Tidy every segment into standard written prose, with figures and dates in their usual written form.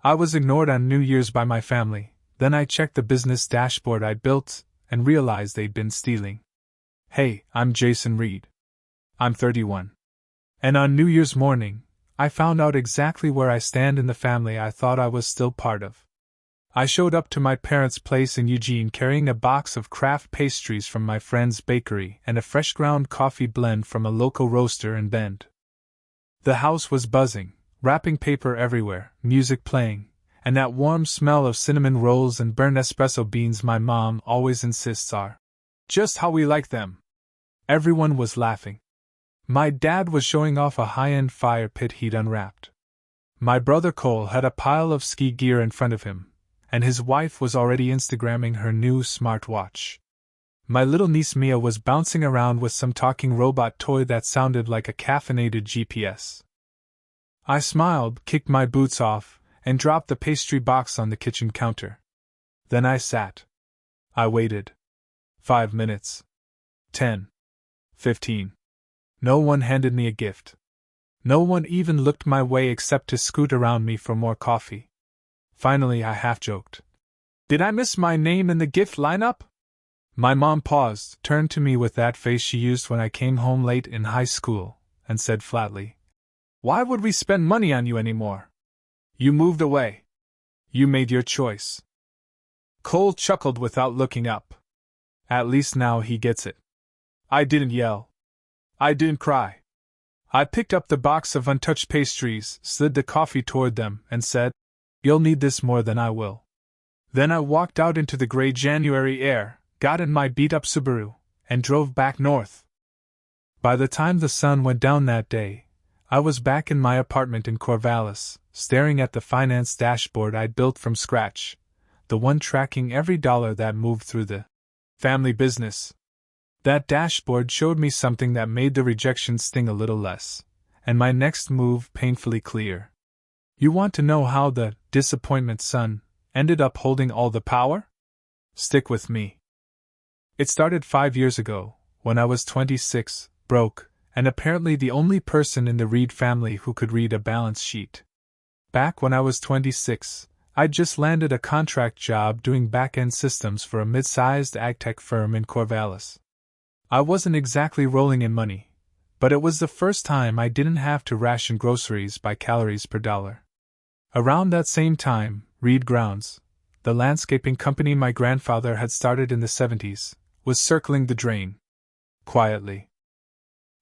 I was ignored on New Year's by my family, then I checked the business dashboard I'd built and realized they'd been stealing. Hey, I'm Jason Reed. I'm 31. And on New Year's morning, I found out exactly where I stand in the family I thought I was still part of. I showed up to my parents' place in Eugene carrying a box of craft pastries from my friend's bakery and a fresh ground coffee blend from a local roaster in Bend. The house was buzzing, wrapping paper everywhere, music playing, and that warm smell of cinnamon rolls and burnt espresso beans my mom always insists are just how we like them. Everyone was laughing. My dad was showing off a high-end fire pit he'd unwrapped. My brother Cole had a pile of ski gear in front of him, and his wife was already Instagramming her new smartwatch. My little niece Mia was bouncing around with some talking robot toy that sounded like a caffeinated GPS. I smiled, kicked my boots off, and dropped the pastry box on the kitchen counter. Then I sat. I waited. 5 minutes. 10. 15. No one handed me a gift. No one even looked my way except to scoot around me for more coffee. Finally, I half-joked. Did I miss my name in the gift lineup? My mom paused, turned to me with that face she used when I came home late in high school, and said flatly, "Why would we spend money on you anymore? You moved away. You made your choice." Cole chuckled without looking up. At least now he gets it. I didn't yell. I didn't cry. I picked up the box of untouched pastries, slid the coffee toward them, and said, "You'll need this more than I will." Then I walked out into the gray January air, got in my beat-up Subaru, and drove back north. By the time the sun went down that day, I was back in my apartment in Corvallis, staring at the finance dashboard I'd built from scratch, the one tracking every dollar that moved through the family business. That dashboard showed me something that made the rejection sting a little less, and my next move painfully clear. You want to know how the disappointment son ended up holding all the power? Stick with me. It started 5 years ago, when I was 26, broke, and apparently the only person in the Reed family who could read a balance sheet. Back when I was 26, I'd just landed a contract job doing back-end systems for a mid-sized agtech firm in Corvallis. I wasn't exactly rolling in money, but it was the first time I didn't have to ration groceries by calories per dollar. Around that same time, Reed Grounds, the landscaping company my grandfather had started in the 70s, was circling the drain. Quietly.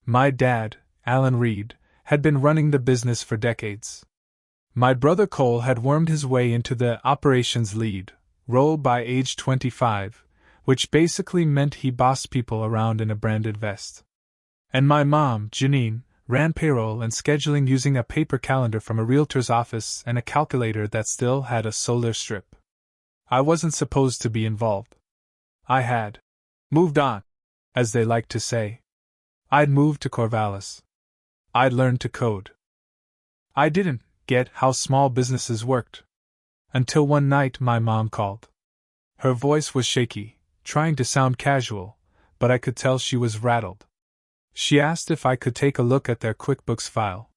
My dad, Alan Reed, had been running the business for decades. My brother Cole had wormed his way into the operations lead role by age 25, which basically meant he bossed people around in a branded vest. And my mom, Janine, ran payroll and scheduling using a paper calendar from a realtor's office and a calculator that still had a solar strip. I wasn't supposed to be involved. I had moved on, as they like to say. I'd moved to Corvallis. I'd learned to code. I didn't get how small businesses worked. Until one night my mom called. Her voice was shaky, trying to sound casual, but I could tell she was rattled. She asked if I could take a look at their QuickBooks file.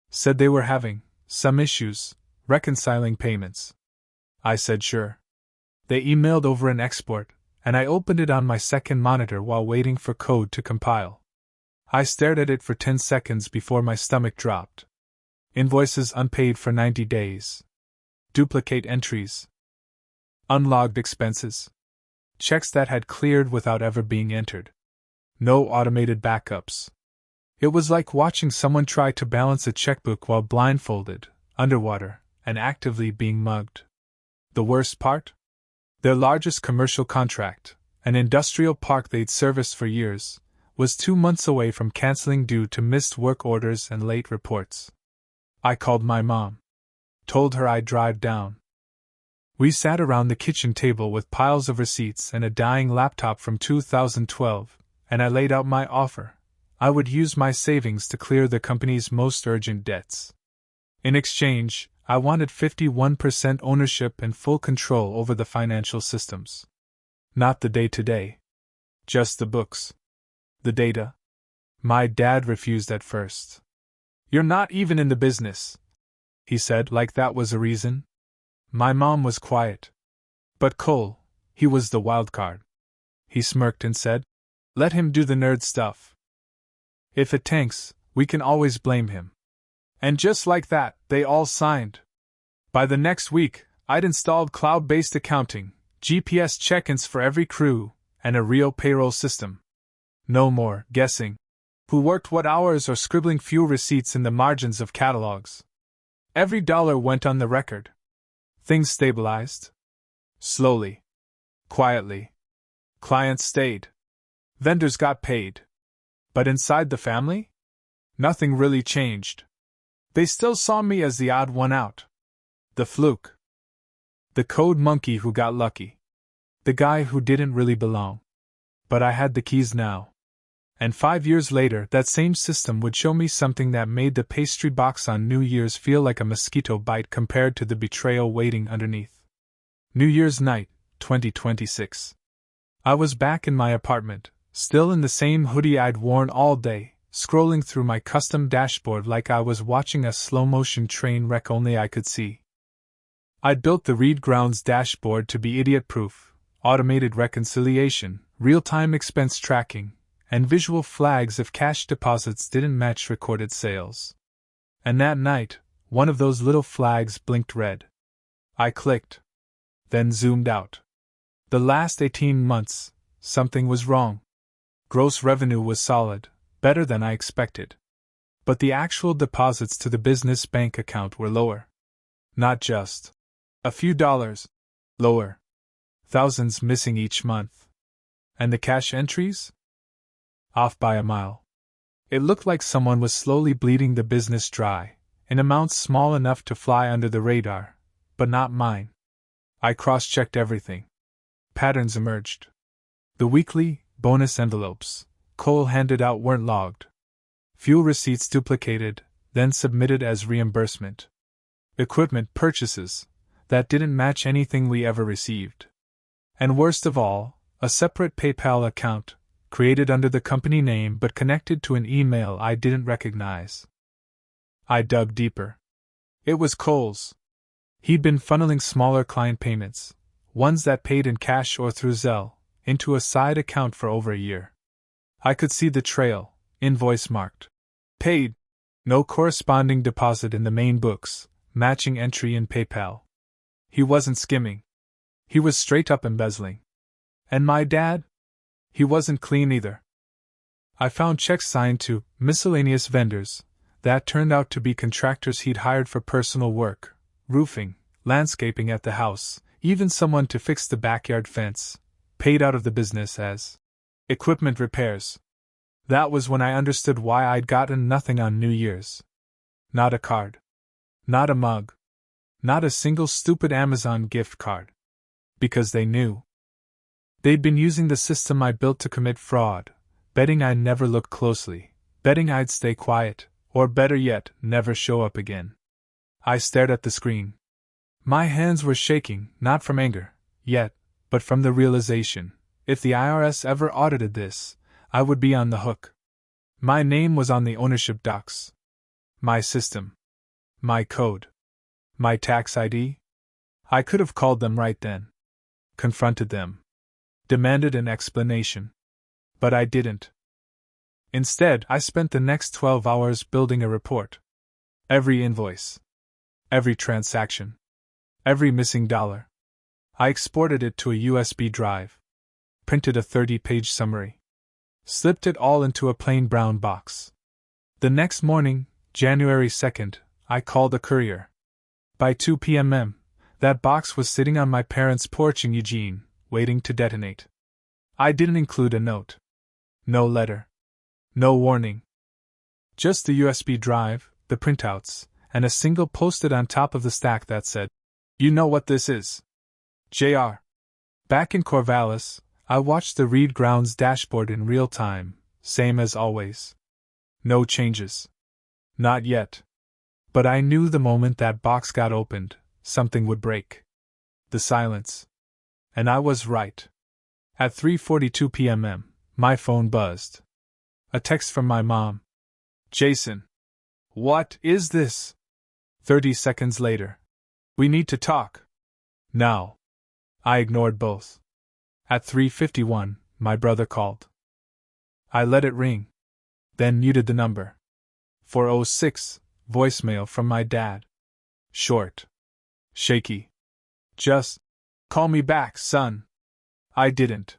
Said they were having some issues reconciling payments. I said sure. They emailed over an export, and I opened it on my second monitor while waiting for code to compile. I stared at it for 10 seconds before my stomach dropped. Invoices unpaid for 90 days. Duplicate entries. Unlogged expenses. Checks that had cleared without ever being entered. No automated backups. It was like watching someone try to balance a checkbook while blindfolded, underwater, and actively being mugged. The worst part? Their largest commercial contract, an industrial park they'd serviced for years, was 2 months away from canceling due to missed work orders and late reports. I called my mom. Told her I'd drive down. We sat around the kitchen table with piles of receipts and a dying laptop from 2012, and I laid out my offer. I would use my savings to clear the company's most urgent debts. In exchange, I wanted 51% ownership and full control over the financial systems. Not the day-to-day. Just the books. The data. My dad refused at first. "You're not even in the business," he said, like that was a reason. My mom was quiet. But Cole, he was the wild card. He smirked and said, "Let him do the nerd stuff. If it tanks, we can always blame him." And just like that, they all signed. By the next week, I'd installed cloud-based accounting, GPS check-ins for every crew, and a real payroll system. No more guessing who worked what hours or scribbling fuel receipts in the margins of catalogs. Every dollar went on the record. Things stabilized. Slowly. Quietly. Clients stayed. Vendors got paid. But inside the family? Nothing really changed. They still saw me as the odd one out. The fluke. The code monkey who got lucky. The guy who didn't really belong. But I had the keys now. And 5 years later, that same system would show me something that made the pastry box on New Year's feel like a mosquito bite compared to the betrayal waiting underneath. New Year's night, 2026. I was back in my apartment, still in the same hoodie I'd worn all day, scrolling through my custom dashboard like I was watching a slow-motion train wreck only I could see. I'd built the Reed Grounds dashboard to be idiot-proof, automated reconciliation, real-time expense tracking, and visual flags if cash deposits didn't match recorded sales. And that night, one of those little flags blinked red. I clicked. Then zoomed out. The last 18 months, something was wrong. Gross revenue was solid, better than I expected. But the actual deposits to the business bank account were lower. Not just a few dollars. Lower. Thousands missing each month. And the cash entries? Off by a mile. It looked like someone was slowly bleeding the business dry, in amounts small enough to fly under the radar, but not mine. I cross-checked everything. Patterns emerged. The weekly bonus envelopes Cole handed out weren't logged. Fuel receipts duplicated, then submitted as reimbursement. Equipment purchases that didn't match anything we ever received. And worst of all, a separate PayPal account, created under the company name but connected to an email I didn't recognize. I dug deeper. It was Cole's. He'd been funneling smaller client payments, ones that paid in cash or through Zelle, into a side account for over a year. I could see the trail, invoice marked. Paid. No corresponding deposit in the main books, matching entry in PayPal. He wasn't skimming. He was straight up embezzling. And my dad? He wasn't clean either. I found checks signed to miscellaneous vendors that turned out to be contractors he'd hired for personal work, roofing, landscaping at the house, even someone to fix the backyard fence, paid out of the business as equipment repairs. That was when I understood why I'd gotten nothing on New Year's. Not a card. Not a mug. Not a single stupid Amazon gift card. Because they knew. They'd been using the system I built to commit fraud, betting I'd never look closely, betting I'd stay quiet, or better yet, never show up again. I stared at the screen. My hands were shaking, not from anger, yet, but from the realization, if the IRS ever audited this, I would be on the hook. My name was on the ownership docs. My system. My code. My tax ID. I could have called them right then. Confronted them. Demanded an explanation. But I didn't. Instead, I spent the next 12 hours building a report. Every invoice. Every transaction. Every missing dollar. I exported it to a USB drive. Printed a 30-page summary. Slipped it all into a plain brown box. The next morning, January 2nd, I called a courier. By 2 p.m., that box was sitting on my parents' porch in Eugene, waiting to detonate. I didn't include a note. No letter. No warning. Just the USB drive, the printouts, and a single post-it on top of the stack that said, "You know what this is. Jr." Back in Corvallis, I watched the Reed Grounds dashboard in real time, same as always. No changes. Not yet. But I knew the moment that box got opened, something would break. The silence. And I was right. At 3:42 p.m., my phone buzzed. A text from my mom. "Jason. What is this?" 30 seconds later. "We need to talk." Now. I ignored both. At 3:51, my brother called. I let it ring, then muted the number. 406, voicemail from my dad. Short. Shaky. Just, call me back, son. I didn't.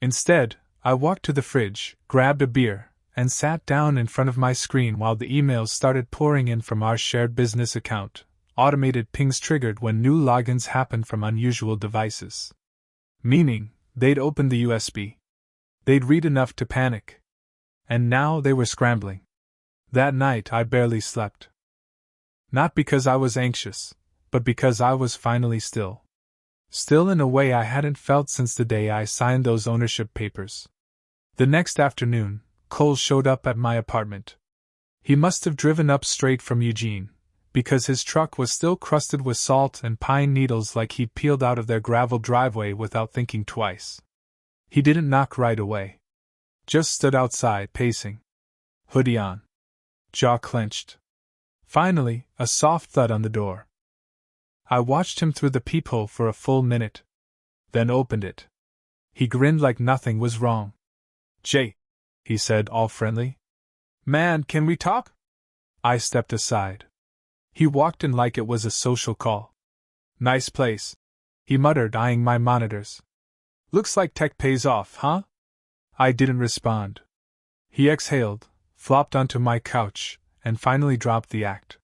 Instead, I walked to the fridge, grabbed a beer, and sat down in front of my screen while the emails started pouring in from our shared business account. Automated pings triggered when new logins happened from unusual devices. Meaning, they'd opened the USB. They'd read enough to panic. And now they were scrambling. That night I barely slept. Not because I was anxious, but because I was finally still. Still in a way I hadn't felt since the day I signed those ownership papers. The next afternoon, Cole showed up at my apartment. He must have driven up straight from Eugene, because his truck was still crusted with salt and pine needles like he'd peeled out of their gravel driveway without thinking twice. He didn't knock right away. Just stood outside, pacing. Hoodie on. Jaw clenched. Finally, a soft thud on the door. I watched him through the peephole for a full minute. Then opened it. He grinned like nothing was wrong. "Jay," he said, all friendly. "Man, can we talk?" I stepped aside. He walked in like it was a social call. "Nice place," he muttered, eyeing my monitors. "Looks like tech pays off, huh?" I didn't respond. He exhaled, flopped onto my couch, and finally dropped the act.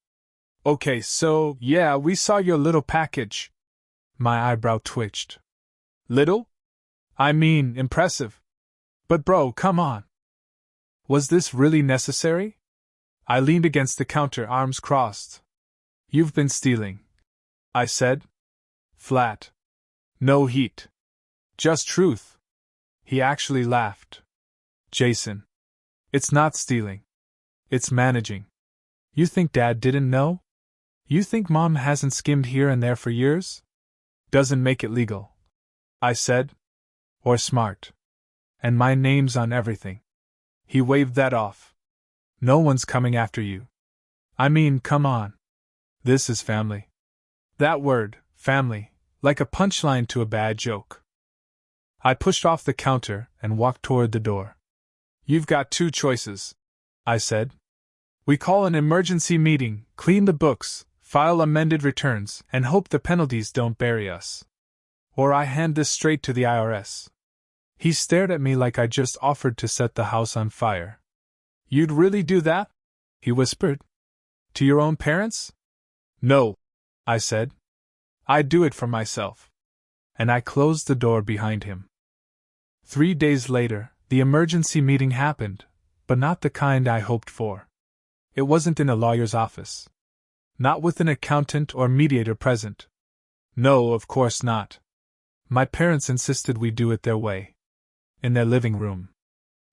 "Okay, so, yeah, we saw your little package." My eyebrow twitched. "Little? I mean, impressive. But bro, come on. Was this really necessary?" I leaned against the counter, arms crossed. "You've been stealing," I said. Flat. No heat. Just truth. He actually laughed. "Jason. It's not stealing. It's managing. You think Dad didn't know? You think Mom hasn't skimmed here and there for years? Doesn't make it legal," I said. "Or smart. And my name's on everything." He waved that off. "No one's coming after you. I mean, come on. This is family." That word, family, like a punchline to a bad joke. I pushed off the counter and walked toward the door. "You've got two choices," I said. "We call an emergency meeting, clean the books, file amended returns, and hope the penalties don't bury us. Or I hand this straight to the IRS." He stared at me like I just offered to set the house on fire. "You'd really do that?" he whispered. "To your own parents?" "No," I said. "I'd do it for myself." And I closed the door behind him. 3 days later, the emergency meeting happened, but not the kind I hoped for. It wasn't in a lawyer's office. Not with an accountant or mediator present. No, of course not. My parents insisted we do it their way. In their living room.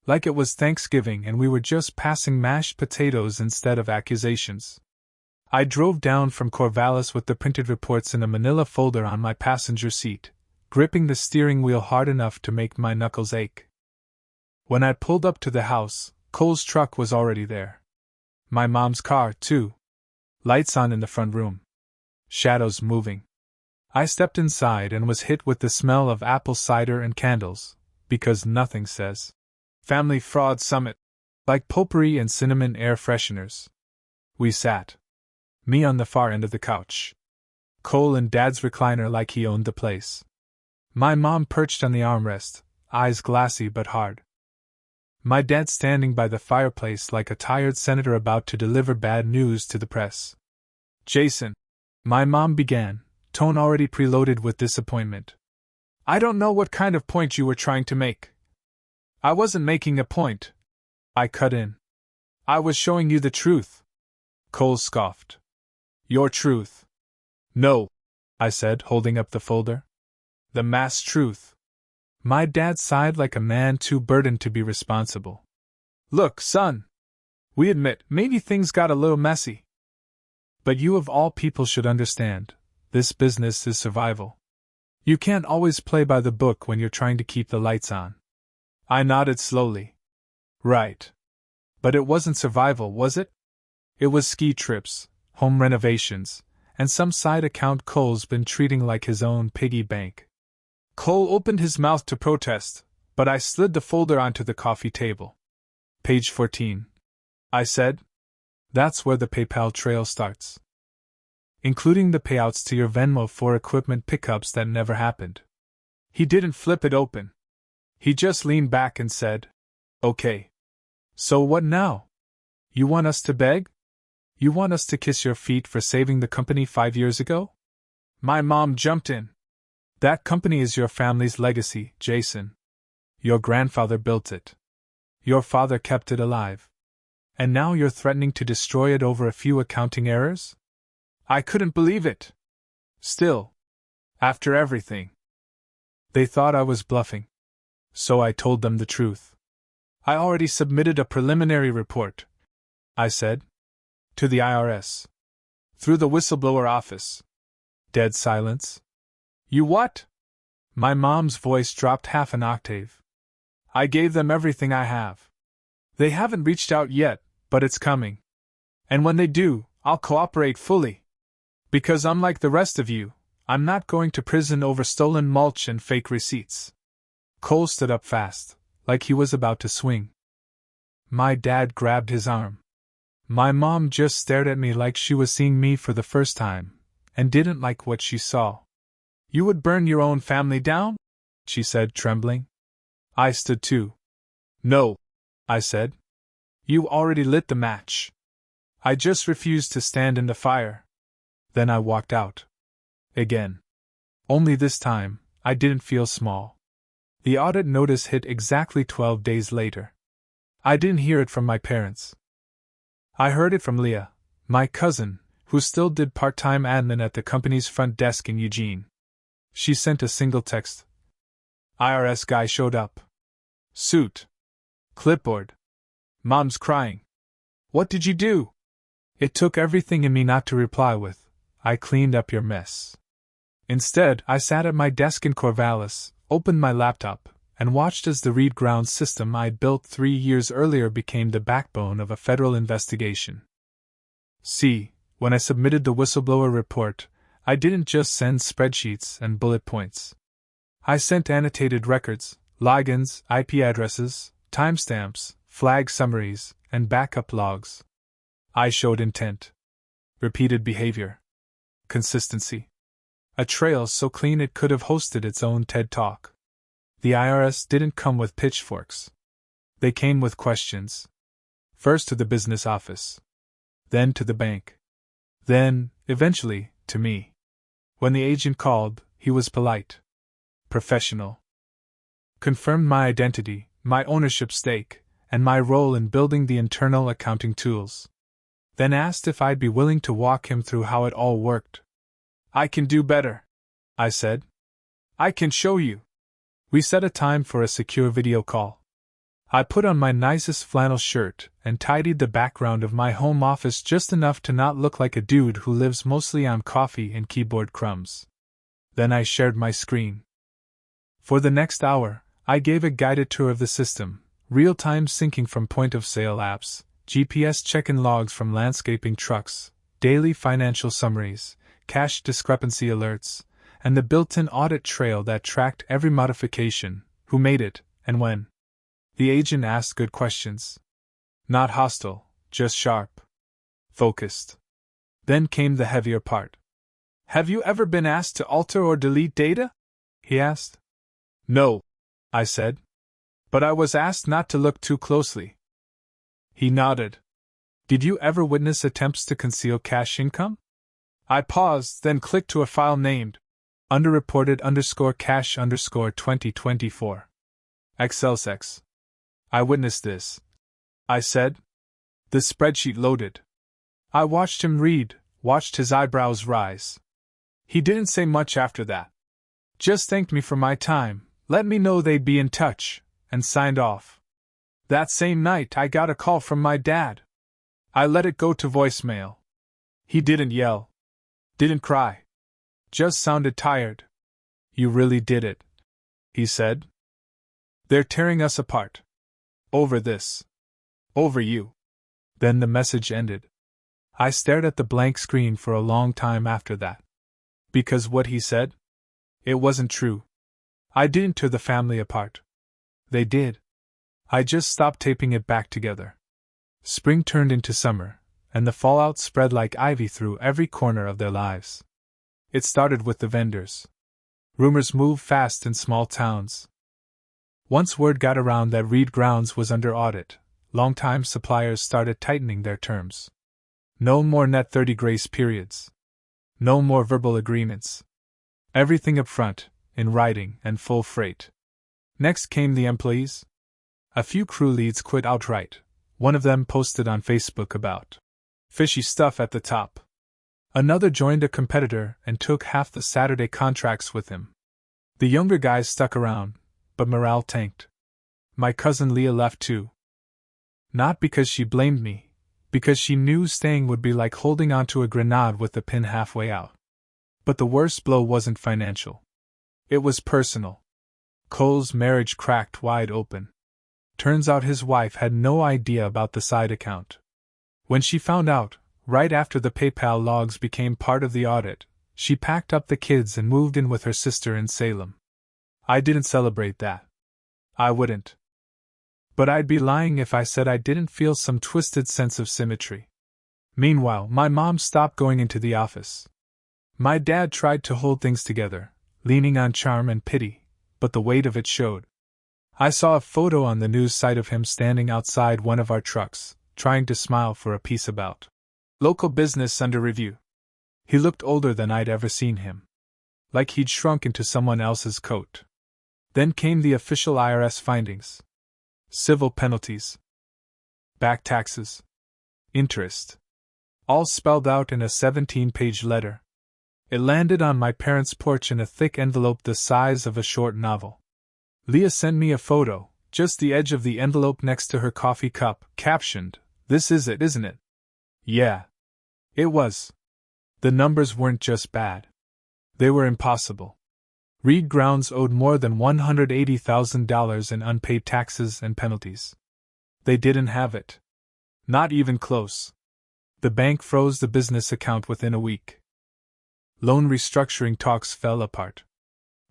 Like it was Thanksgiving and we were just passing mashed potatoes instead of accusations. I drove down from Corvallis with the printed reports in a manila folder on my passenger seat, gripping the steering wheel hard enough to make my knuckles ache. When I pulled up to the house, Cole's truck was already there. My mom's car, too. Lights on in the front room. Shadows moving. I stepped inside and was hit with the smell of apple cider and candles, because nothing says Family Fraud Summit like potpourri and cinnamon air fresheners. We sat. Me on the far end of the couch. Cole in Dad's recliner like he owned the place. My mom perched on the armrest, eyes glassy but hard. My dad standing by the fireplace like a tired senator about to deliver bad news to the press. "Jason," my mom began, tone already preloaded with disappointment. "I don't know what kind of point you were trying to make." "I wasn't making a point," I cut in. "I was showing you the truth." Cole scoffed. "Your truth." "No," I said, holding up the folder. "The mass truth." My dad sighed like a man too burdened to be responsible. "Look, son. We admit, maybe things got a little messy. But you of all people should understand, this business is survival. You can't always play by the book when you're trying to keep the lights on." I nodded slowly. "Right. But it wasn't survival, was it? It was ski trips, home renovations, and some side account Cole's been treating like his own piggy bank. Cole opened his mouth to protest, but I slid the folder onto the coffee table. Page 14. I said. That's where the PayPal trail starts. Including the payouts to your Venmo for equipment pickups that never happened. He didn't flip it open. He just leaned back and said, "Okay. So what now? You want us to beg? You want us to kiss your feet for saving the company 5 years ago?" My mom jumped in. "That company is your family's legacy, Jason. Your grandfather built it. Your father kept it alive. And now you're threatening to destroy it over a few accounting errors?" I couldn't believe it. Still, after everything. They thought I was bluffing. So I told them the truth. "I already submitted a preliminary report," I said, "to the IRS. Through the whistleblower office." Dead silence. "You what?" My mom's voice dropped half an octave. "I gave them everything I have. They haven't reached out yet, but it's coming. And when they do, I'll cooperate fully. Because unlike the rest of you, I'm not going to prison over stolen mulch and fake receipts." Cole stood up fast, like he was about to swing. My dad grabbed his arm. My mom just stared at me like she was seeing me for the first time, and didn't like what she saw. "You would burn your own family down?" she said, trembling. I stood too. "No," I said. "You already lit the match. I just refused to stand in the fire." Then I walked out. Again. Only this time, I didn't feel small. The audit notice hit exactly 12 days later. I didn't hear it from my parents. I heard it from Leah, my cousin, who still did part-time admin at the company's front desk in Eugene. She sent a single text. "IRS guy showed up. Suit. Clipboard. Mom's crying. What did you do?" It took everything in me not to reply with, "I cleaned up your mess." Instead, I sat at my desk in Corvallis, opened my laptop, and watched as the Reed ground system I'd built 3 years earlier became the backbone of a federal investigation. See, when I submitted the whistleblower report, I didn't just send spreadsheets and bullet points. I sent annotated records, logins, IP addresses, timestamps, flag summaries, and backup logs. I showed intent. Repeated behavior. Consistency. A trail so clean it could have hosted its own TED Talk. The IRS didn't come with pitchforks. They came with questions. First to the business office. Then to the bank. Then, eventually, to me. When the agent called, he was polite. Professional. Confirmed my identity, my ownership stake, and my role in building the internal accounting tools. Then asked if I'd be willing to walk him through how it all worked. "I can do better," I said. "I can show you." We set a time for a secure video call. I put on my nicest flannel shirt and tidied the background of my home office just enough to not look like a dude who lives mostly on coffee and keyboard crumbs. Then I shared my screen. For the next hour, I gave a guided tour of the system, real-time syncing from point-of-sale apps, GPS check-in logs from landscaping trucks, daily financial summaries, cash discrepancy alerts, and the built-in audit trail that tracked every modification, who made it, and when. The agent asked good questions. Not hostile, just sharp. Focused. Then came the heavier part. "Have you ever been asked to alter or delete data?" he asked. "No," I said. "But I was asked not to look too closely." He nodded. "Did you ever witness attempts to conceal cash income?" I paused, then clicked to a file named underreported_cash_2024. Excelsex. "I witnessed this," I said. The spreadsheet loaded. I watched him read, watched his eyebrows rise. He didn't say much after that. Just thanked me for my time, let me know they'd be in touch, and signed off. That same night I got a call from my dad. I let it go to voicemail. He didn't yell. Didn't cry. Just sounded tired. "You really did it," he said. "They're tearing us apart. Over this. Over you." Then the message ended. I stared at the blank screen for a long time after that. Because what he said? It wasn't true. I didn't tear the family apart. They did. I just stopped taping it back together. Spring turned into summer, and the fallout spread like ivy through every corner of their lives. It started with the vendors. Rumors move fast in small towns. Once word got around that Reed Grounds was under audit, longtime suppliers started tightening their terms. No more net 30 grace periods. No more verbal agreements. Everything up front, in writing and full freight. Next came the employees. A few crew leads quit outright. One of them posted on Facebook about fishy stuff at the top. Another joined a competitor and took half the Saturday contracts with him. The younger guys stuck around, but morale tanked. My cousin Leah left too. Not because she blamed me, because she knew staying would be like holding onto a grenade with the pin halfway out. But the worst blow wasn't financial. It was personal. Cole's marriage cracked wide open. Turns out his wife had no idea about the side account. When she found out, right after the PayPal logs became part of the audit, she packed up the kids and moved in with her sister in Salem. I didn't celebrate that. I wouldn't. But I'd be lying if I said I didn't feel some twisted sense of symmetry. Meanwhile, my mom stopped going into the office. My dad tried to hold things together, leaning on charm and pity, but the weight of it showed. I saw a photo on the news site of him standing outside one of our trucks, trying to smile for a piece about local business under review. He looked older than I'd ever seen him. Like he'd shrunk into someone else's coat. Then came the official IRS findings. Civil penalties. Back taxes. Interest. All spelled out in a 17-page letter. It landed on my parents' porch in a thick envelope the size of a short novel. Leah sent me a photo, just the edge of the envelope next to her coffee cup, captioned, "This is it, isn't it?" Yeah. It was. The numbers weren't just bad. They were impossible. Reed Grounds owed more than $180,000 in unpaid taxes and penalties. They didn't have it. Not even close. The bank froze the business account within a week. Loan restructuring talks fell apart.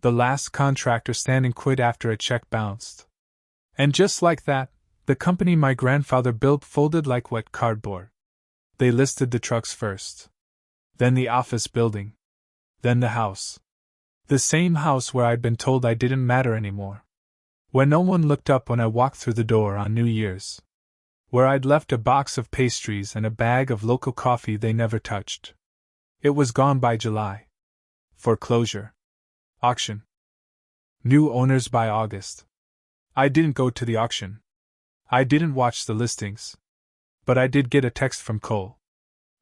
The last contractor standing quit after a check bounced. And just like that, the company my grandfather built folded like wet cardboard. They listed the trucks first. Then the office building. Then the house. The same house where I'd been told I didn't matter anymore. Where no one looked up when I walked through the door on New Year's. Where I'd left a box of pastries and a bag of local coffee they never touched. It was gone by July. Foreclosure. Auction. New owners by August. I didn't go to the auction. I didn't watch the listings. But I did get a text from Cole.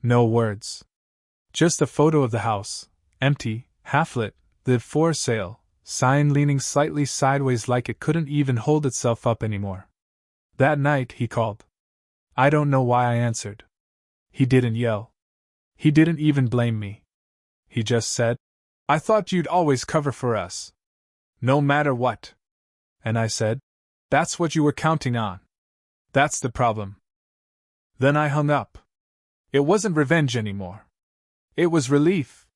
No words. Just a photo of the house, empty, half-lit, the "for sale" sign leaning slightly sideways like it couldn't even hold itself up anymore. That night he called. I don't know why I answered. He didn't yell. He didn't even blame me. He just said, "I thought you'd always cover for us. No matter what." And I said, "That's what you were counting on. That's the problem." Then I hung up. It wasn't revenge anymore. It was relief.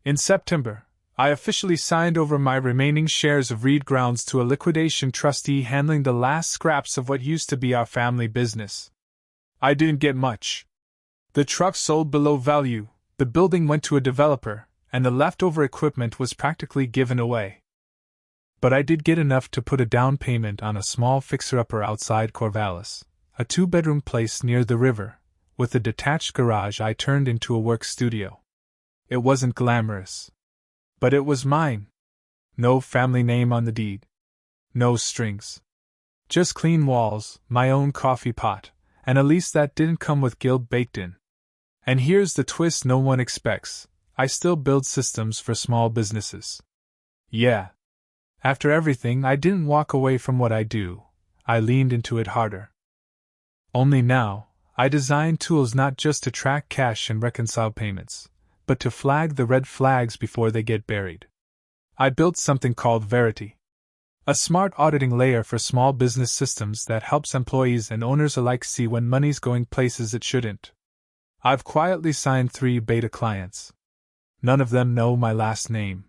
In September, I officially signed over my remaining shares of Reed Grounds to a liquidation trustee handling the last scraps of what used to be our family business. I didn't get much. The truck sold below value, the building went to a developer, and the leftover equipment was practically given away. But I did get enough to put a down payment on a small fixer-upper outside Corvallis, a 2-bedroom place near the river, with a detached garage I turned into a work studio. It wasn't glamorous. But it was mine. No family name on the deed. No strings. Just clean walls, my own coffee pot, and a lease that didn't come with guilt baked in. And here's the twist no one expects. I still build systems for small businesses. Yeah. After everything, I didn't walk away from what I do. I leaned into it harder. Only now, I design tools not just to track cash and reconcile payments, but to flag the red flags before they get buried. I built something called Verity, a smart auditing layer for small business systems that helps employees and owners alike see when money's going places it shouldn't. I've quietly signed 3 beta clients. None of them know my last name.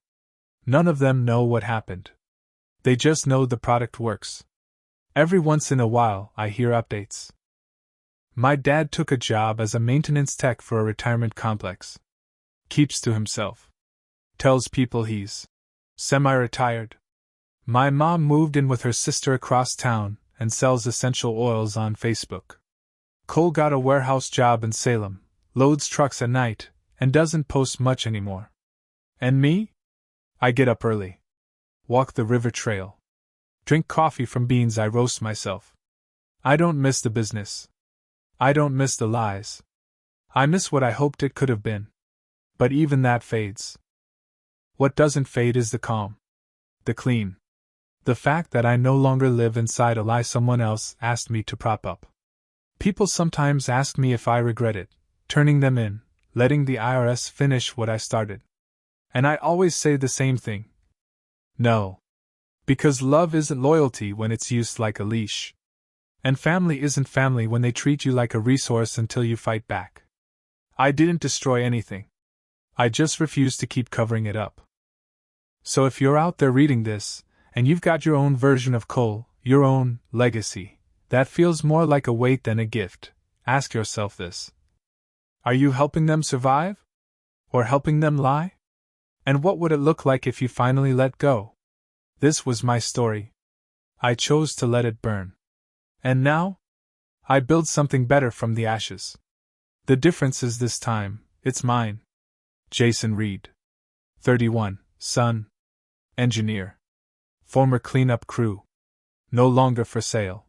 None of them know what happened. They just know the product works. Every once in a while, I hear updates. My dad took a job as a maintenance tech for a retirement complex. Keeps to himself. Tells people he's semi-retired. My mom moved in with her sister across town and sells essential oils on Facebook. Cole got a warehouse job in Salem, loads trucks at night, and doesn't post much anymore. And me? I get up early. Walk the river trail. Drink coffee from beans I roast myself. I don't miss the business. I don't miss the lies. I miss what I hoped it could have been. But even that fades. What doesn't fade is the calm. The clean. The fact that I no longer live inside a lie someone else asked me to prop up. People sometimes ask me if I regret it, turning them in, letting the IRS finish what I started. And I always say the same thing. No. Because love isn't loyalty when it's used like a leash. And family isn't family when they treat you like a resource until you fight back. I didn't destroy anything. I just refused to keep covering it up. So if you're out there reading this, and you've got your own version of Cole, your own legacy, that feels more like a weight than a gift, ask yourself this. Are you helping them survive? Or helping them lie? And what would it look like if you finally let go? This was my story. I chose to let it burn. And now? I build something better from the ashes. The difference is this time, it's mine. Jason Reed. 31, son. Engineer. Former cleanup crew. No longer for sale.